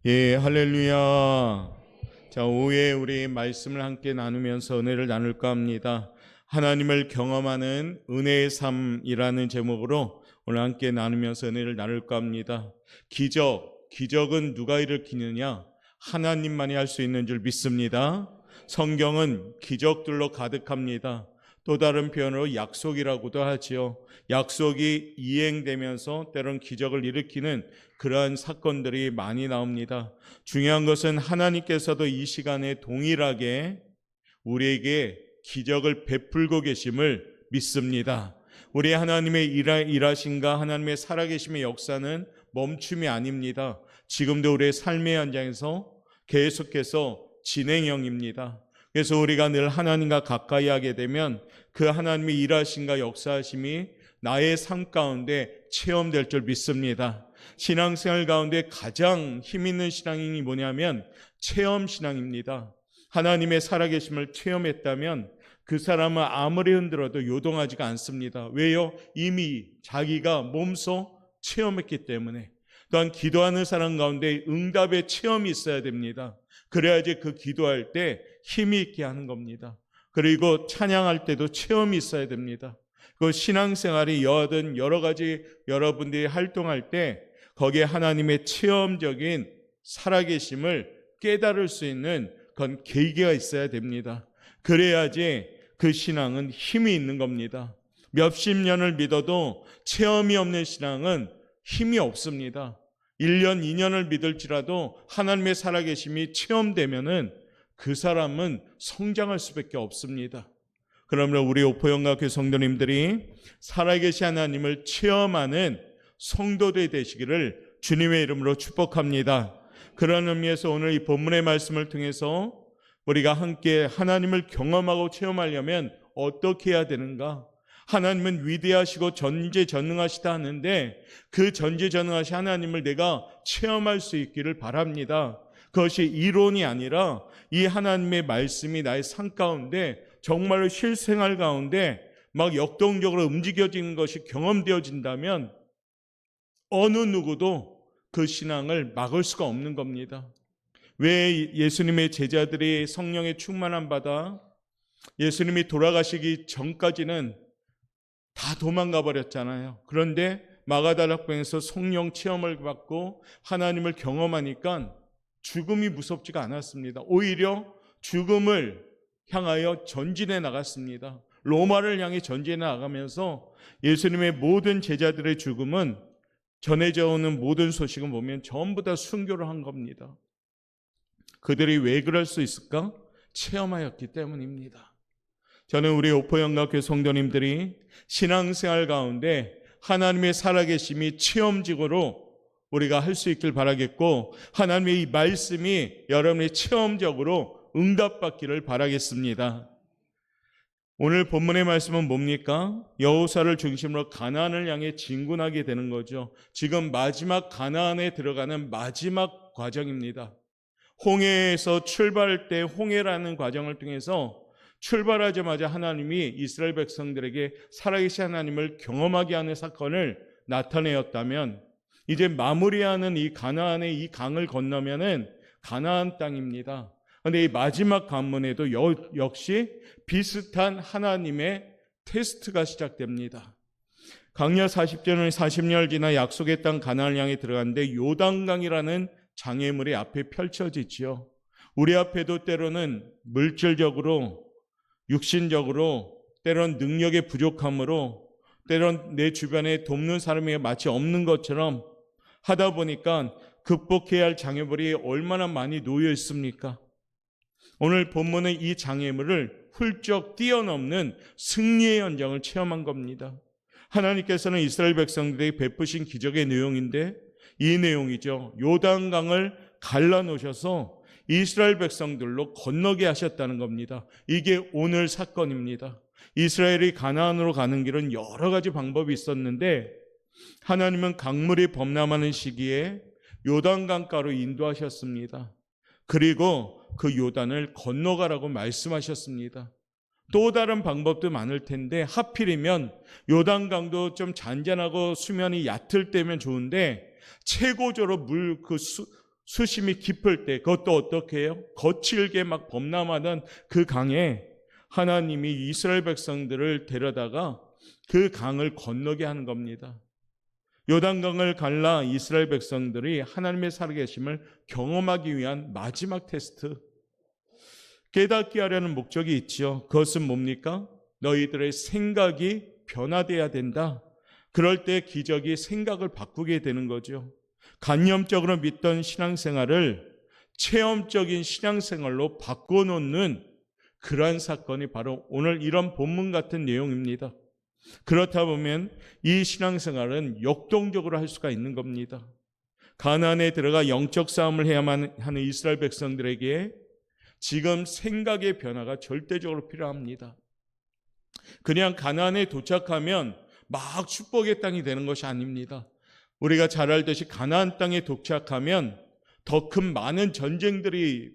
예, 할렐루야. 자, 오후에 우리 말씀을 함께 나누면서 은혜를 나눌까 합니다. 하나님을 경험하는 은혜의 삶이라는 제목으로 오늘 함께 나누면서 은혜를 나눌까 합니다. 기적은 누가 일으키느냐? 하나님만이 할 수 있는 줄 믿습니다. 성경은 기적들로 가득합니다. 또 다른 표현으로 약속이라고도 하지요. 약속이 이행되면서 때론 기적을 일으키는 그러한 사건들이 많이 나옵니다. 중요한 것은 하나님께서도 이 시간에 동일하게 우리에게 기적을 베풀고 계심을 믿습니다. 우리 하나님의 일하심과 하나님의 살아계심의 역사는 멈춤이 아닙니다. 지금도 우리의 삶의 현장에서 계속해서 진행형입니다. 그래서 우리가 늘 하나님과 가까이 하게 되면 그 하나님의 일하심과 역사하심이 나의 삶 가운데 체험될 줄 믿습니다. 신앙생활 가운데 가장 힘있는 신앙이 뭐냐면 체험신앙입니다. 하나님의 살아계심을 체험했다면 그 사람은 아무리 흔들어도 요동하지가 않습니다. 왜요? 이미 자기가 몸소 체험했기 때문에. 또한 기도하는 사람 가운데 응답의 체험이 있어야 됩니다. 그래야지 그 기도할 때 힘이 있게 하는 겁니다. 그리고 찬양할 때도 체험이 있어야 됩니다. 그 신앙생활이 여러 가지 여러분들이 활동할 때 거기에 하나님의 체험적인 살아계심을 깨달을 수 있는 그런 계기가 있어야 됩니다. 그래야지 그 신앙은 힘이 있는 겁니다. 몇십 년을 믿어도 체험이 없는 신앙은 힘이 없습니다. 1년, 2년을 믿을지라도 하나님의 살아계심이 체험되면은 그 사람은 성장할 수밖에 없습니다. 그러므로 우리 오포영각교 성도님들이 살아계신 하나님을 체험하는 성도들이 되시기를 주님의 이름으로 축복합니다. 그런 의미에서 오늘 이 본문의 말씀을 통해서 우리가 함께 하나님을 경험하고 체험하려면 어떻게 해야 되는가? 하나님은 위대하시고 전지전능하시다 하는데 그 전지전능하신 하나님을 내가 체험할 수 있기를 바랍니다. 그것이 이론이 아니라 이 하나님의 말씀이 나의 삶 가운데 정말로 실생활 가운데 막 역동적으로 움직여지는 것이 경험되어진다면 어느 누구도 그 신앙을 막을 수가 없는 겁니다. 왜 예수님의 제자들이 성령의 충만함 받아 예수님이 돌아가시기 전까지는 다 도망가 버렸잖아요. 그런데 마가다락방에서 성령 체험을 받고 하나님을 경험하니까 죽음이 무섭지가 않았습니다. 오히려 죽음을 향하여 전진해 나갔습니다. 로마를 향해 전진해 나가면서 예수님의 모든 제자들의 죽음은 전해져 오는 모든 소식을 보면 전부 다 순교를 한 겁니다. 그들이 왜 그럴 수 있을까? 체험하였기 때문입니다. 저는 우리 오포영각교 성도님들이 신앙생활 가운데 하나님의 살아계심이 체험적으로 우리가 할 수 있길 바라겠고 하나님의 이 말씀이 여러분의 체험적으로 응답받기를 바라겠습니다. 오늘 본문의 말씀은 뭡니까? 여호수아를 중심으로 가나안을 향해 진군하게 되는 거죠. 지금 마지막 가나안에 들어가는 마지막 과정입니다. 홍해에서 출발할 때 홍해라는 과정을 통해서 출발하자마자 하나님이 이스라엘 백성들에게 살아계신 하나님을 경험하게 하는 사건을 나타내었다면 이제 마무리하는 이 가나안의 이 강을 건너면은 가나안 땅입니다. 그런데 이 마지막 관문에도 역시 비슷한 하나님의 테스트가 시작됩니다. 강야 40년 지나 약속의 땅 가나안을 향해 들어갔는데 요단강이라는 장애물이 앞에 펼쳐지지요. 우리 앞에도 때로는 물질적으로 육신적으로 때론 능력의 부족함으로 때론 내 주변에 돕는 사람이 마치 없는 것처럼 하다 보니까 극복해야 할 장애물이 얼마나 많이 놓여 있습니까? 오늘 본문은 이 장애물을 훌쩍 뛰어넘는 승리의 현장을 체험한 겁니다. 하나님께서는 이스라엘 백성들에게 베푸신 기적의 내용인데 이 내용이죠. 요단강을 갈라놓으셔서 이스라엘 백성들로 건너게 하셨다는 겁니다. 이게 오늘 사건입니다. 이스라엘이 가나안으로 가는 길은 여러 가지 방법이 있었는데 하나님은 강물이 범람하는 시기에 요단강가로 인도하셨습니다. 그리고 그 요단을 건너가라고 말씀하셨습니다. 또 다른 방법도 많을 텐데 하필이면 요단강도 좀 잔잔하고 수면이 얕을 때면 좋은데 최고적으로 수심이 깊을 때 그것도 어떻게 해요? 거칠게 막 범람하던 그 강에 하나님이 이스라엘 백성들을 데려다가 그 강을 건너게 하는 겁니다. 요단강을 갈라 이스라엘 백성들이 하나님의 살아계심을 경험하기 위한 마지막 테스트, 깨닫게 하려는 목적이 있죠. 그것은 뭡니까? 너희들의 생각이 변화돼야 된다. 그럴 때 기적이 생각을 바꾸게 되는 거죠. 관념적으로 믿던 신앙생활을 체험적인 신앙생활로 바꿔놓는 그러한 사건이 바로 오늘 이런 본문 같은 내용입니다. 그렇다 보면 이 신앙생활은 역동적으로 할 수가 있는 겁니다. 가나안에 들어가 영적 싸움을 해야만 하는 이스라엘 백성들에게 지금 생각의 변화가 절대적으로 필요합니다. 그냥 가나안에 도착하면 막 축복의 땅이 되는 것이 아닙니다. 우리가 잘 알듯이 가나안 땅에 도착하면 더 큰 많은 전쟁들이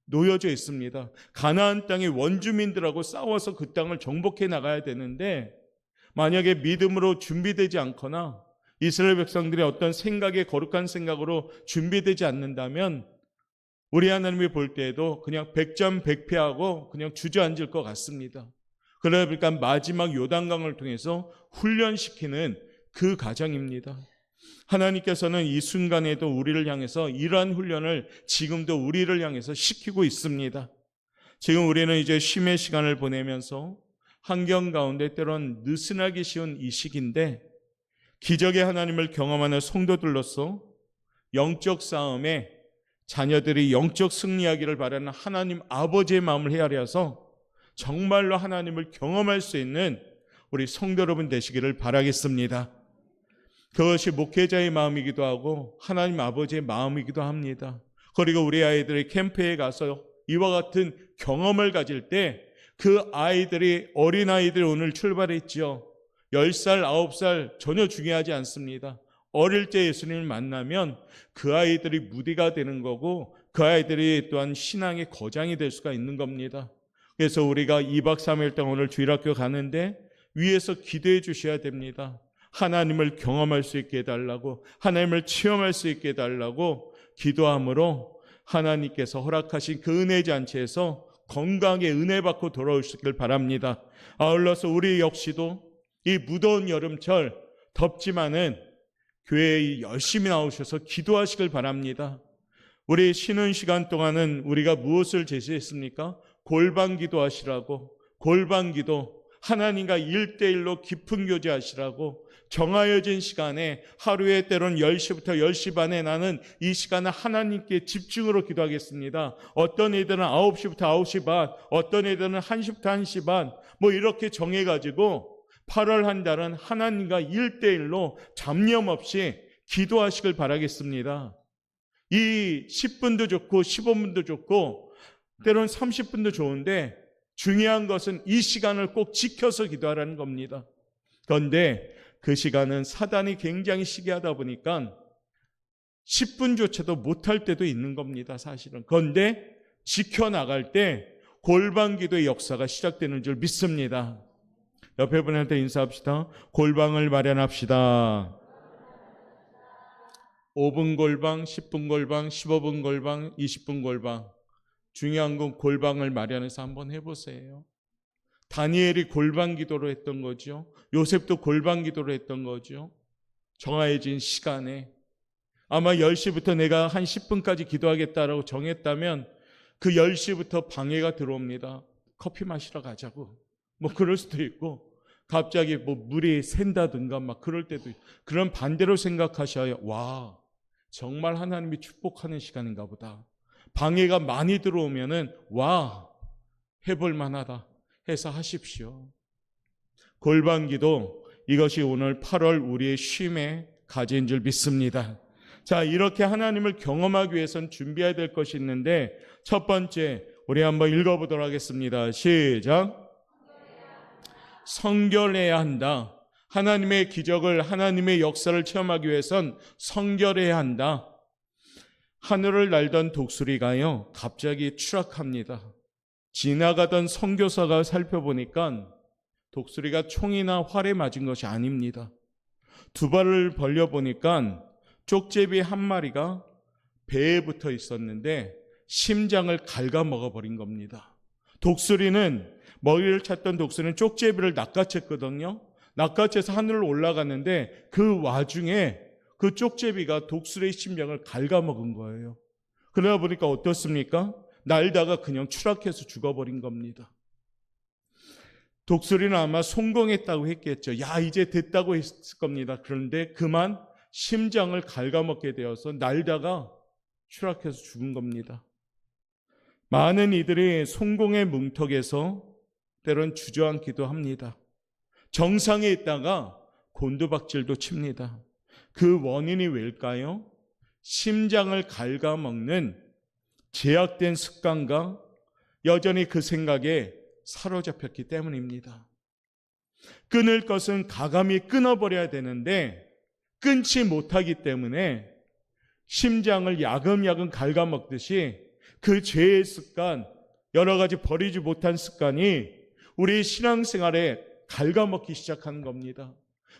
놓여져 있습니다. 가나안 땅의 원주민들하고 싸워서 그 땅을 정복해 나가야 되는데 만약에 믿음으로 준비되지 않거나 이스라엘 백성들의 어떤 생각에 거룩한 생각으로 준비되지 않는다면 우리 하나님이 볼 때에도 그냥 백전백패하고 그냥 주저앉을 것 같습니다. 그러니까 마지막 요단강을 통해서 훈련시키는 그 과정입니다. 하나님께서는 이 순간에도 우리를 향해서 이러한 훈련을 지금도 우리를 향해서 시키고 있습니다. 지금 우리는 이제 쉼의 시간을 보내면서 환경 가운데 때론 느슨하기 쉬운 이 시기인데 기적의 하나님을 경험하는 성도들로서 영적 싸움에 자녀들이 영적 승리하기를 바라는 하나님 아버지의 마음을 헤아려서 정말로 하나님을 경험할 수 있는 우리 성도 여러분 되시기를 바라겠습니다. 그것이 목회자의 마음이기도 하고 하나님 아버지의 마음이기도 합니다. 그리고 우리 아이들이 캠프에 가서 이와 같은 경험을 가질 때 그 아이들이 어린아이들이 오늘 출발했죠. 10살, 9살 전혀 중요하지 않습니다. 어릴 때 예수님을 만나면 그 아이들이 무디가 되는 거고 그 아이들이 또한 신앙의 거장이 될 수가 있는 겁니다. 그래서 우리가 2박 3일 동안 오늘 주일학교 가는데 위에서 기도해 주셔야 됩니다. 하나님을 경험할 수 있게 해달라고, 하나님을 체험할 수 있게 해달라고 기도함으로 하나님께서 허락하신 그 은혜 잔치에서 건강하게 은혜 받고 돌아오시길 바랍니다. 아울러서 우리 역시도 이 무더운 여름철 덥지만은 교회에 열심히 나오셔서 기도하시길 바랍니다. 우리 쉬는 시간 동안은 우리가 무엇을 제시했습니까? 골방 기도하시라고, 골방 기도, 하나님과 1대1로 깊은 교제하시라고 정하여진 시간에 하루에 때론 10시부터 10시 반에 나는 이 시간을 하나님께 집중으로 기도하겠습니다. 어떤 애들은 9시부터 9시 반, 어떤 애들은 1시부터 1시 반, 뭐 이렇게 정해가지고 8월 한 달은 하나님과 1대1로 잡념 없이 기도하시길 바라겠습니다. 이 10분도 좋고 15분도 좋고 때론 30분도 좋은데 중요한 것은 이 시간을 꼭 지켜서 기도하라는 겁니다. 그런데 그 시간은 사단이 굉장히 시기하다 보니까 10분조차도 못할 때도 있는 겁니다, 사실은. 그런데 지켜나갈 때 골방 기도의 역사가 시작되는 줄 믿습니다. 옆에 분한테 인사합시다. 골방을 마련합시다. 5분 골방, 10분 골방, 15분 골방, 20분 골방. 중요한 건 골방을 마련해서 한번 해보세요. 다니엘이 골방 기도로 했던 거죠. 요셉도 골방 기도로 했던 거죠. 정해진 시간에 아마 10시부터 내가 한 10분까지 기도하겠다라고 정했다면 그 10시부터 방해가 들어옵니다. 커피 마시러 가자고. 뭐 그럴 수도 있고 갑자기 뭐 물이 샌다든가 막 그럴 때도 있고. 그런 반대로 생각하셔야 와 정말 하나님이 축복하는 시간인가 보다. 방해가 많이 들어오면은 와 해볼 만하다 해서 하십시오. 골방기도 이것이 오늘 8월 우리의 쉼에 가진 줄 믿습니다. 자, 이렇게 하나님을 경험하기 위해서는 준비해야 될 것이 있는데 첫 번째 우리 한번 읽어보도록 하겠습니다. 시작. 성결해야 한다. 하나님의 기적을 하나님의 역사를 체험하기 위해선 성결해야 한다. 하늘을 날던 독수리가요 갑자기 추락합니다. 지나가던 선교사가 살펴보니까 독수리가 총이나 활에 맞은 것이 아닙니다. 두 발을 벌려보니까 쪽제비 한 마리가 배에 붙어 있었는데 심장을 갉아먹어 버린 겁니다. 독수리는 먹이를 찾던 독수리는 쪽제비를 낚아챘거든요. 낚아채서 하늘로 올라갔는데 그 와중에 그 쪽제비가 독수리의 심장을 갉아먹은 거예요. 그러다 보니까 어떻습니까? 날다가 그냥 추락해서 죽어버린 겁니다. 독수리는 아마 성공했다고 했겠죠. 야, 이제 됐다고 했을 겁니다. 그런데 그만 심장을 갉아먹게 되어서 날다가 추락해서 죽은 겁니다. 많은 이들이 성공의 문턱에서 때론 주저앉기도 합니다. 정상에 있다가 곤두박질도 칩니다. 그 원인이 왜일까요? 심장을 갉아먹는 제약된 습관과 여전히 그 생각에 사로잡혔기 때문입니다. 끊을 것은 가감히 끊어버려야 되는데 끊지 못하기 때문에 심장을 야금야금 갉아먹듯이 그 죄의 습관, 여러 가지 버리지 못한 습관이 우리 신앙생활에 갉아먹기 시작하는 겁니다.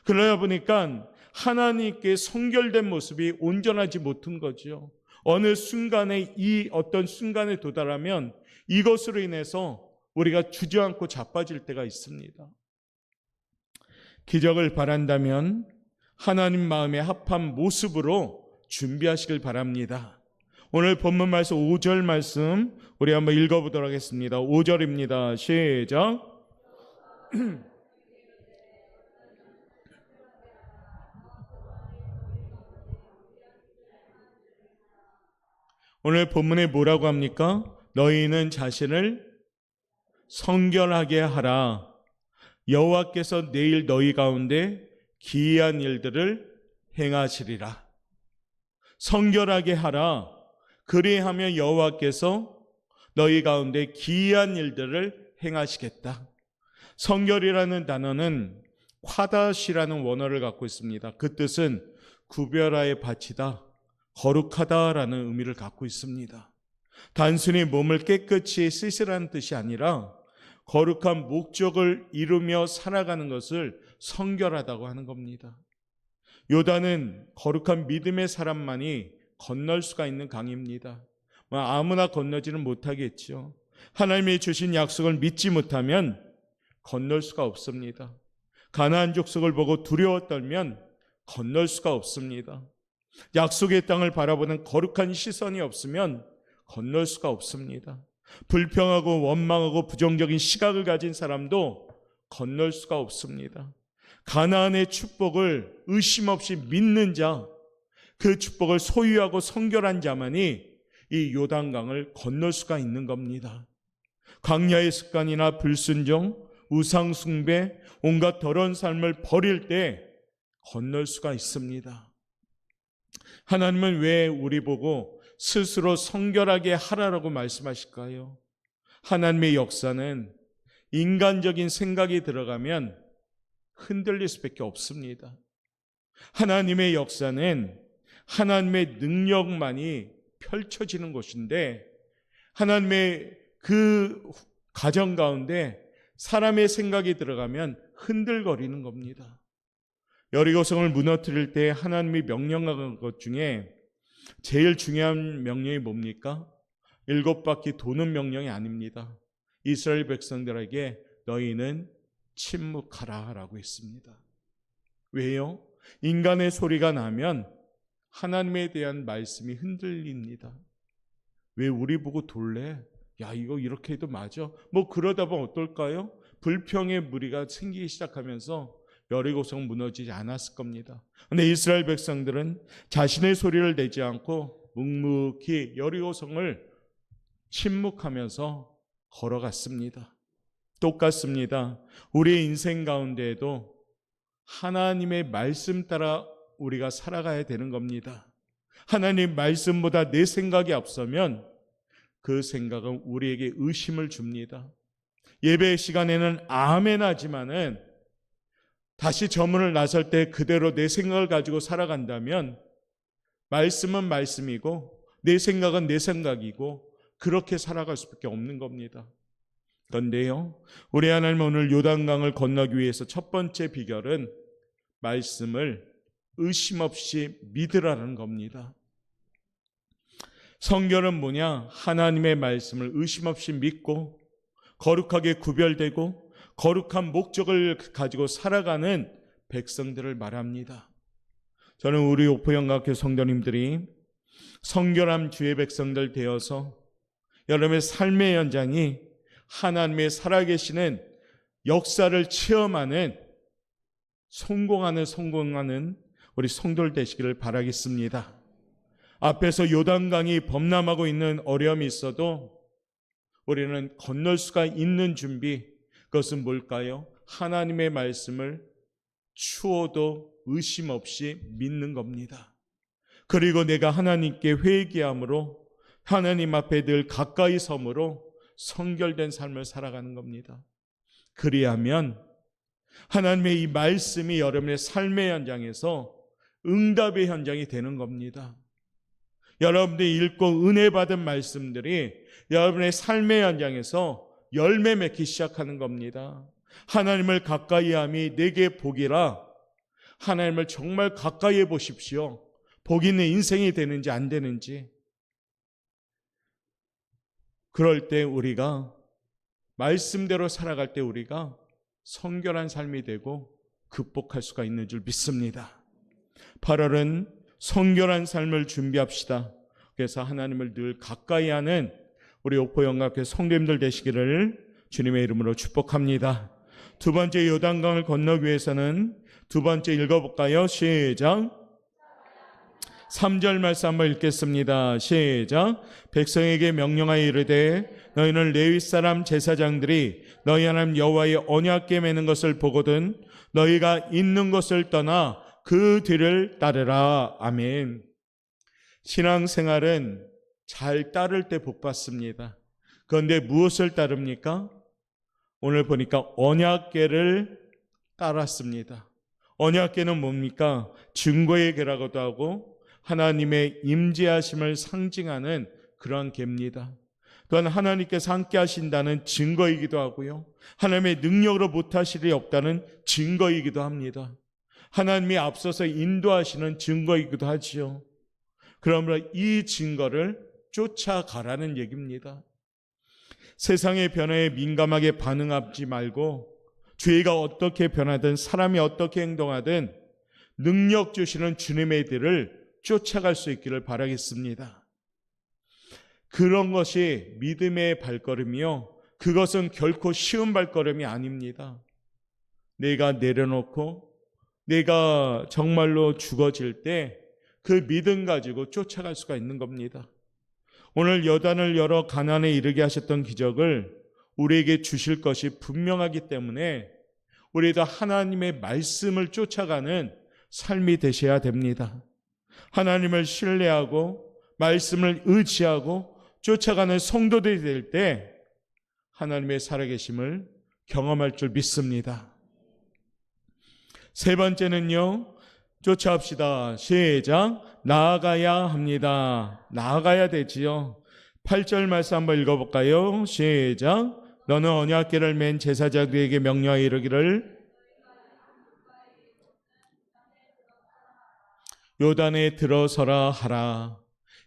그러다 보니까 하나님께 성결된 모습이 온전하지 못한 거죠. 어느 순간에 이 어떤 순간에 도달하면 이것으로 인해서 우리가 주저앉고 자빠질 때가 있습니다. 기적을 바란다면 하나님 마음에 합한 모습으로 준비하시길 바랍니다. 오늘 본문 말씀 5절 말씀 우리 한번 읽어보도록 하겠습니다. 5절입니다. 시작. 오늘 본문에 뭐라고 합니까? 너희는 자신을 성결하게 하라. 여호와께서 내일 너희 가운데 기이한 일들을 행하시리라. 성결하게 하라. 그리하면 여호와께서 너희 가운데 기이한 일들을 행하시겠다. 성결이라는 단어는 콰닷이라는 원어를 갖고 있습니다. 그 뜻은 구별하여 바치다, 거룩하다라는 의미를 갖고 있습니다. 단순히 몸을 깨끗이 씻으라는 뜻이 아니라 거룩한 목적을 이루며 살아가는 것을 성결하다고 하는 겁니다. 요단은 거룩한 믿음의 사람만이 건널 수가 있는 강입니다. 아무나 건너지는 못하겠죠. 하나님이 주신 약속을 믿지 못하면 건널 수가 없습니다. 가나안 족속을 보고 두려워 떨면 건널 수가 없습니다. 약속의 땅을 바라보는 거룩한 시선이 없으면 건널 수가 없습니다. 불평하고 원망하고 부정적인 시각을 가진 사람도 건널 수가 없습니다. 가나안의 축복을 의심 없이 믿는 자, 그 축복을 소유하고 성결한 자만이 이 요단강을 건널 수가 있는 겁니다. 광야의 습관이나 불순종, 우상 숭배, 온갖 더러운 삶을 버릴 때 건널 수가 있습니다. 하나님은 왜 우리 보고 스스로 성결하게 하라라고 말씀하실까요? 하나님의 역사는 인간적인 생각이 들어가면 흔들릴 수밖에 없습니다. 하나님의 역사는 하나님의 능력만이 펼쳐지는 곳인데 하나님의 그 가정 가운데 사람의 생각이 들어가면 흔들거리는 겁니다. 여리고성을 무너뜨릴 때 하나님이 명령한 것 중에 제일 중요한 명령이 뭡니까? 7바퀴 도는 명령이 아닙니다. 이스라엘 백성들에게 너희는 침묵하라 라고 했습니다. 왜요? 인간의 소리가 나면 하나님에 대한 말씀이 흔들립니다. 왜 우리 보고 돌래? 야, 이거 이렇게 해도 맞아? 뭐 그러다 보면 어떨까요? 불평의 무리가 생기기 시작하면서 여리고성 무너지지 않았을 겁니다. 그런데 이스라엘 백성들은 자신의 소리를 내지 않고 묵묵히 여리고성을 침묵하면서 걸어갔습니다. 똑같습니다. 우리의 인생 가운데에도 하나님의 말씀 따라 우리가 살아가야 되는 겁니다. 하나님 말씀보다 내 생각이 앞서면 그 생각은 우리에게 의심을 줍니다. 예배 시간에는 아멘 하지만은 다시 저문을 나설 때 그대로 내 생각을 가지고 살아간다면 말씀은 말씀이고 내 생각은 내 생각이고 그렇게 살아갈 수밖에 없는 겁니다. 그런데요, 우리 하나님 오늘 요단강을 건너기 위해서 첫 번째 비결은 말씀을 의심 없이 믿으라는 겁니다. 성결은 뭐냐? 하나님의 말씀을 의심 없이 믿고 거룩하게 구별되고 거룩한 목적을 가지고 살아가는 백성들을 말합니다. 저는 우리 옥포영각교 성도님들이 성결한 주의 백성들 되어서 여러분의 삶의 현장이 하나님의 살아계시는 역사를 체험하는 성공하는 우리 성도들 되시기를 바라겠습니다. 앞에서 요단강이 범람하고 있는 어려움이 있어도 우리는 건널 수가 있는 준비, 그것은 뭘까요? 하나님의 말씀을 추워도 의심 없이 믿는 겁니다. 그리고 내가 하나님께 회개함으로 하나님 앞에 늘 가까이 섬으로 성결된 삶을 살아가는 겁니다. 그리하면 하나님의 이 말씀이 여러분의 삶의 현장에서 응답의 현장이 되는 겁니다. 여러분들이 읽고 은혜 받은 말씀들이 여러분의 삶의 현장에서 열매 맺기 시작하는 겁니다. 하나님을 가까이함이 내게 복이라. 하나님을 정말 가까이해 보십시오. 복 있는 인생이 되는지 안 되는지. 그럴 때 우리가 말씀대로 살아갈 때 우리가 성결한 삶이 되고 극복할 수가 있는 줄 믿습니다. 8월은 성결한 삶을 준비합시다. 그래서 하나님을 늘 가까이 하는 우리 옥포영각교 성도님들 되시기를 주님의 이름으로 축복합니다. 두 번째 요단강을 건너기 위해서는 두 번째 읽어볼까요? 시작. 3절 말씀 한번 읽겠습니다. 시작. 백성에게 명령하여 이르되 너희는 레위 사람 제사장들이 너희 하나님 여호와의 언약궤 매는 것을 보거든 너희가 있는 것을 떠나 그 뒤를 따르라. 아멘. 신앙생활은 잘 따를 때 복 받습니다. 그런데 무엇을 따릅니까? 오늘 보니까 언약궤를 따랐습니다. 언약궤는 뭡니까? 증거의 궤라고도 하고 하나님의 임재하심을 상징하는 그런 궤입니다. 또한 하나님께서 함께 하신다는 증거이기도 하고요. 하나님의 능력으로 못하실 일이 없다는 증거이기도 합니다. 하나님이 앞서서 인도하시는 증거이기도 하지요. 그러므로 이 증거를 쫓아가라는 얘기입니다. 세상의 변화에 민감하게 반응하지 말고 죄가 어떻게 변하든 사람이 어떻게 행동하든 능력 주시는 주님의 길을 쫓아갈 수 있기를 바라겠습니다. 그런 것이 믿음의 발걸음이요. 그것은 결코 쉬운 발걸음이 아닙니다. 내가 내려놓고 내가 정말로 죽어질 때 그 믿음 가지고 쫓아갈 수가 있는 겁니다. 오늘 여단을 열어 가나안에 이르게 하셨던 기적을 우리에게 주실 것이 분명하기 때문에 우리도 하나님의 말씀을 쫓아가는 삶이 되셔야 됩니다. 하나님을 신뢰하고 말씀을 의지하고 쫓아가는 성도들이 될 때 하나님의 살아계심을 경험할 줄 믿습니다. 세 번째는요. 쫓아합시다. 시작. 나아가야 합니다. 나아가야 되지요. 8절 말씀 한번 읽어볼까요? 시작. 너는 언약궤를 맨 제사장들에게 명령하여 이르기를 요단에 들어서라 하라.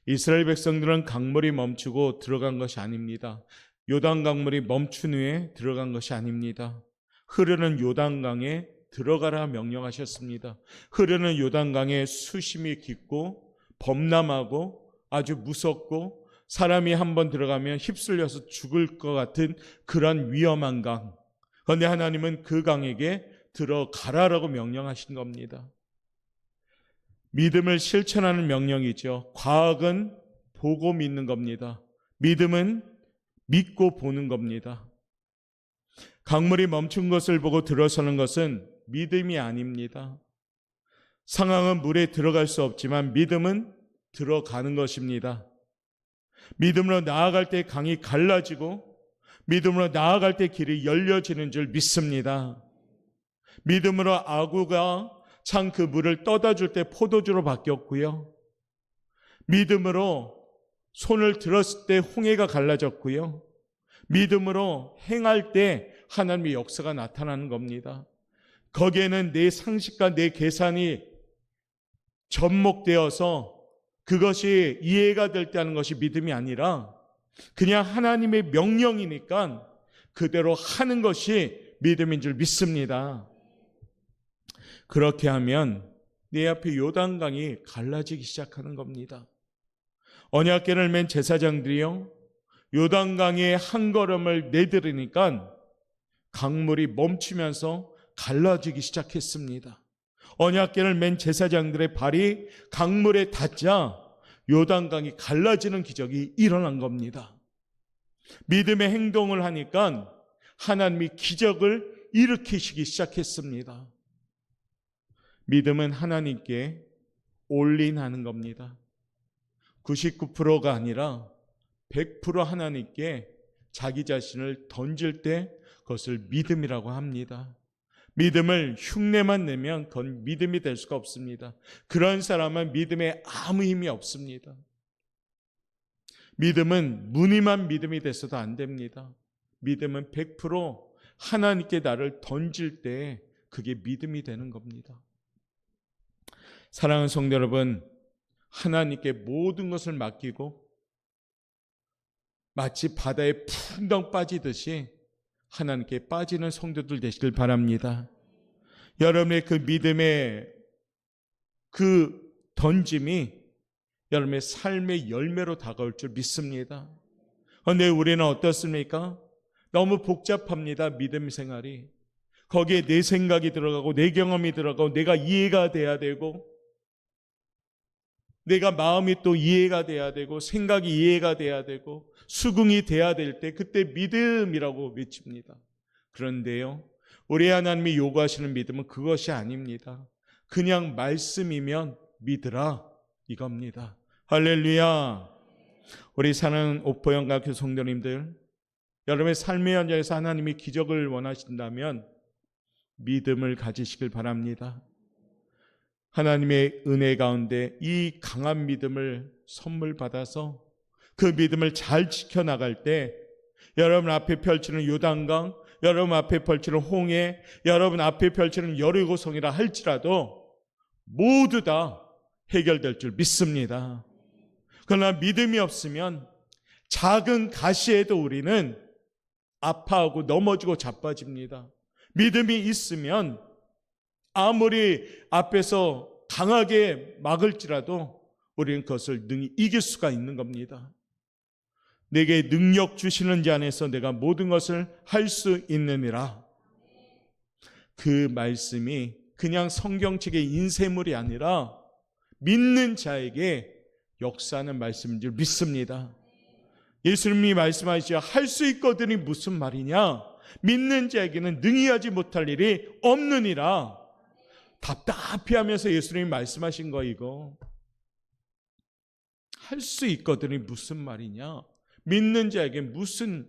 이스라엘 백성들은 강물이 멈추고 들어간 것이 아닙니다. 요단 강물이 멈춘 후에 들어간 것이 아닙니다. 흐르는 요단강에 들어가라 명령하셨습니다. 흐르는 요단강에 수심이 깊고 범람하고 아주 무섭고 사람이 한번 들어가면 휩쓸려서 죽을 것 같은 그런 위험한 강. 그런데 하나님은 그 강에게 들어가라라고 명령하신 겁니다. 믿음을 실천하는 명령이죠. 과학은 보고 믿는 겁니다. 믿음은 믿고 보는 겁니다. 강물이 멈춘 것을 보고 들어서는 것은 믿음이 아닙니다. 상황은 물에 들어갈 수 없지만 믿음은 들어가는 것입니다. 믿음으로 나아갈 때 강이 갈라지고 믿음으로 나아갈 때 길이 열려지는 줄 믿습니다. 믿음으로 아구가 참 그 물을 떠다 줄 때 포도주로 바뀌었고요. 믿음으로 손을 들었을 때 홍해가 갈라졌고요. 믿음으로 행할 때 하나님의 역사가 나타나는 겁니다. 거기에는 내 상식과 내 계산이 접목되어서 그것이 이해가 될 때 하는 것이 믿음이 아니라 그냥 하나님의 명령이니까 그대로 하는 것이 믿음인 줄 믿습니다. 그렇게 하면 내 앞에 요단강이 갈라지기 시작하는 겁니다. 언약궤를 맨 제사장들이요, 요단강에 한 걸음을 내디디니까 강물이 멈추면서 갈라지기 시작했습니다. 언약궤를 맨 제사장들의 발이 강물에 닿자 요단강이 갈라지는 기적이 일어난 겁니다. 믿음의 행동을 하니까 하나님이 기적을 일으키시기 시작했습니다. 믿음은 하나님께 올인하는 겁니다. 99%가 아니라 100% 하나님께 자기 자신을 던질 때 그것을 믿음이라고 합니다. 믿음을 흉내만 내면 그건 믿음이 될 수가 없습니다. 그런 사람은 믿음에 아무 힘이 없습니다. 믿음은 무늬만 믿음이 돼서도 안 됩니다. 믿음은 100% 하나님께 나를 던질 때 그게 믿음이 되는 겁니다. 사랑하는 성도 여러분, 하나님께 모든 것을 맡기고 마치 바다에 풍덩 빠지듯이 하나님께 빠지는 성도들 되시길 바랍니다. 여러분의 그 믿음의 그 던짐이 여러분의 삶의 열매로 다가올 줄 믿습니다. 그런데 우리는 어떻습니까? 너무 복잡합니다. 믿음 생활이. 거기에 내 생각이 들어가고 내 경험이 들어가고 내가 이해가 돼야 되고 내가 마음이 또 이해가 돼야 되고 생각이 이해가 돼야 되고 수긍이 돼야 될 때 그때 믿음이라고 외칩니다. 그런데요, 우리 하나님이 요구하시는 믿음은 그것이 아닙니다. 그냥 말씀이면 믿으라 이겁니다. 할렐루야. 우리 사는 오포영각교 성도님들, 여러분의 삶의 현장에서 하나님이 기적을 원하신다면 믿음을 가지시길 바랍니다. 하나님의 은혜 가운데 이 강한 믿음을 선물 받아서 그 믿음을 잘 지켜나갈 때 여러분 앞에 펼치는 요단강, 여러분 앞에 펼치는 홍해, 여러분 앞에 펼치는 여리고성이라 할지라도 모두 다 해결될 줄 믿습니다. 그러나 믿음이 없으면 작은 가시에도 우리는 아파하고 넘어지고 자빠집니다. 믿음이 있으면 아무리 앞에서 강하게 막을지라도 우리는 그것을 능히 이길 수가 있는 겁니다. 내게 능력 주시는 자 안에서 내가 모든 것을 할 수 있느니라. 그 말씀이 그냥 성경책의 인쇄물이 아니라 믿는 자에게 역사하는 말씀인 줄 믿습니다. 예수님이 말씀하시죠. 할 수 있거든이 무슨 말이냐? 믿는 자에게는 능히 하지 못할 일이 없느니라. 답답해하면서 예수님이 말씀하신 거 이거. 할 수 있거든이 무슨 말이냐? 믿는 자에게 무엇이든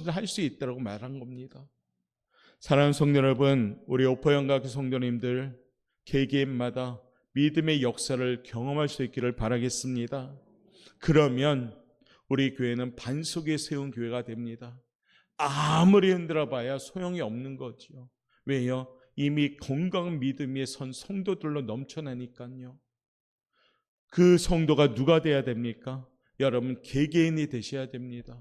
할 수 있다고 말한 겁니다. 사랑하는 성도 여러분, 우리 오포영각 성도님들 개개인마다 믿음의 역사를 경험할 수 있기를 바라겠습니다. 그러면 우리 교회는 반석에 세운 교회가 됩니다. 아무리 흔들어 봐야 소용이 없는 거죠. 왜요? 이미 건강한 믿음 위에 선 성도들로 넘쳐나니까요. 그 성도가 누가 돼야 됩니까? 여러분 개개인이 되셔야 됩니다.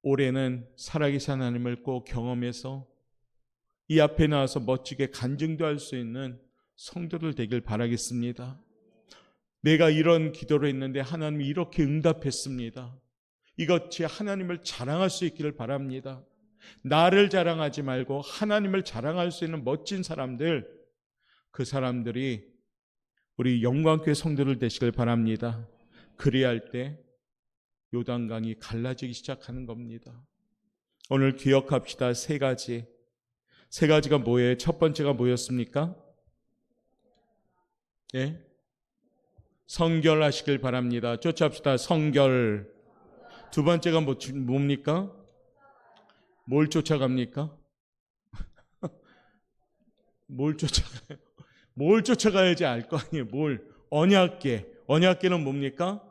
올해는 살아계신 하나님을 꼭 경험해서 이 앞에 나와서 멋지게 간증도 할 수 있는 성도들 되길 바라겠습니다. 내가 이런 기도를 했는데 하나님이 이렇게 응답했습니다. 이것이 하나님을 자랑할 수 있기를 바랍니다. 나를 자랑하지 말고 하나님을 자랑할 수 있는 멋진 사람들, 그 사람들이 우리 영광교회 성도들 되시길 바랍니다. 그리할 때 요단강이 갈라지기 시작하는 겁니다. 오늘 기억합시다. 세 가지가 뭐예요? 첫 번째가 뭐였습니까? 예? 성결하시길 바랍니다. 쫓아합시다. 성결. 두 번째가 뭡니까? 뭘 쫓아갑니까? 뭘 쫓아가요? 뭘 쫓아가야지 알 거 아니에요. 언약궤. 언약궤는 뭡니까?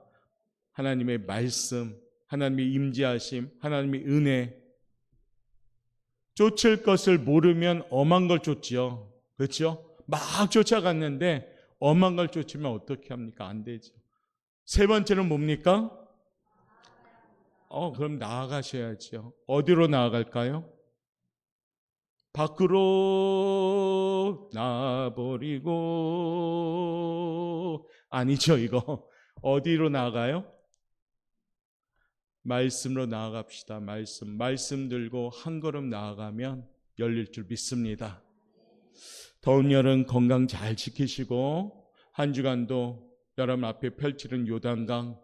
하나님의 말씀, 하나님의 임재하심, 하나님의 은혜. 쫓을 것을 모르면 엄한 걸 쫓지요. 그렇죠? 막 쫓아갔는데 엄한 걸 쫓으면 어떻게 합니까? 안 되죠. 세 번째는 뭡니까? 그럼 나아가셔야죠. 어디로 나아갈까요? 밖으로 나버리고 아니죠 이거. 어디로 나아가요? 말씀으로 나아갑시다. 말씀 들고 한 걸음 나아가면 열릴 줄 믿습니다. 더운 여름 건강 잘 지키시고 한 주간도 여러분 앞에 펼치는 요단강,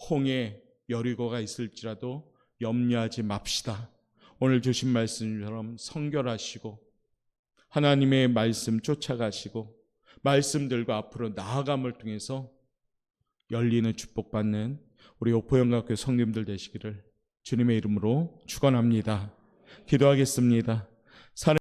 홍해, 여리고가 있을지라도 염려하지 맙시다. 오늘 주신 말씀처럼 성결하시고 하나님의 말씀 쫓아가시고 말씀 들고 앞으로 나아감을 통해서 열리는 축복받는 우리 오포영각교 성님들 되시기를 주님의 이름으로 축원합니다. 기도하겠습니다.